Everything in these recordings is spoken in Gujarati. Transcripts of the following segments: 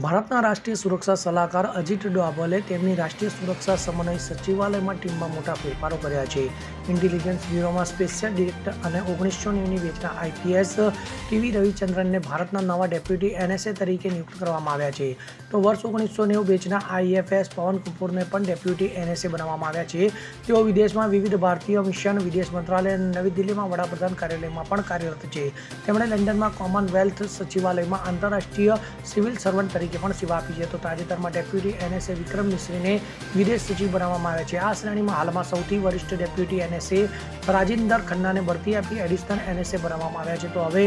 ભારતના રાષ્ટ્રીય સુરક્ષા સલાહકાર અજીત ડોભાલે તેમની રાષ્ટ્રીય સુરક્ષા સમન્વય સચિવાલયમાં ટીમમાં મોટા ફેરફારો કર્યા છે. ઇન્ટેલિજન્સ બ્યુરોમાં સ્પેશિયલ ડિરેક્ટર અને 1990ની બેચના આઈપીએસ ટીવી રવિચંદ્રનને ભારતના નવા ડેપ્યુટી એનએસએ તરીકે નિયુક્ત કરવામાં આવ્યા છે. તો વર્ષ 1990 બેચના આઈએફએસ પવન કપૂરને પણ ડેપ્યુટી એનએસએ બનાવવામાં આવ્યા છે. તેઓ વિદેશમાં વિવિધ ભારતીય મિશન, વિદેશ મંત્રાલય અને નવી દિલ્હીમાં વડાપ્રધાન કાર્યાલયમાં પણ કાર્યરત છે. તેમણે લંડનમાં કોમનવેલ્થ સચિવાલયમાં આંતરરાષ્ટ્રીય સિવિલ સર્વન્ટ તરીકે પણ સેવા આપી છે. તો તાજેતરમાં ડેપ્યુટી એનએસએ વિક્રમ મિશ્રીને વિદેશ સચિવ બનાવવામાં આવ્યા છે. આ શ્રેણીમાં હાલમાં સૌથી વરિષ્ઠ ડેપ્યુટી એનએસએ રાજિંદર ખન્નાને બઢતી આપી એડિશનલ એનએસએ બનાવવામાં આવ્યા છે. તો હવે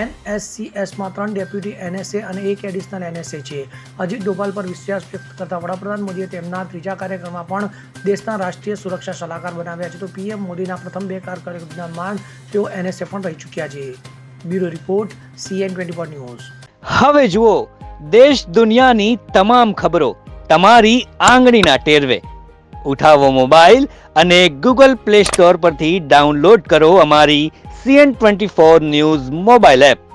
એનએસસીએસમાં 3 ડેપ્યુટી એનએસએ અને 1 એડિશનલ એનએસએ છે. અજીત ડોભાલ પર વિશ્વાસ વ્યક્ત કરતા વડાપ્રધાન મોદીએ તેમના ત્રીજા કાર્યક્રમમાં પણ દેશના રાષ્ટ્રીય સુરક્ષા સલાહકાર બનાવ્યા છે. તો પીએમ મોદીના પ્રથમ 2 કાર્યકાળ દરમિયાન તેઓ એનએસએ પણ રહી ચૂક્યા છે. Bureau report CN24 news. હવે જુઓ દેશ દુનિયાની તમામ ખબરો તમારી આંગળીના ટેરવે. ઉઠાવો મોબાઈલ અને Google Play Store પરથી ડાઉનલોડ કરો અમારી CN24 ન્યૂઝ મોબાઈલ એપ.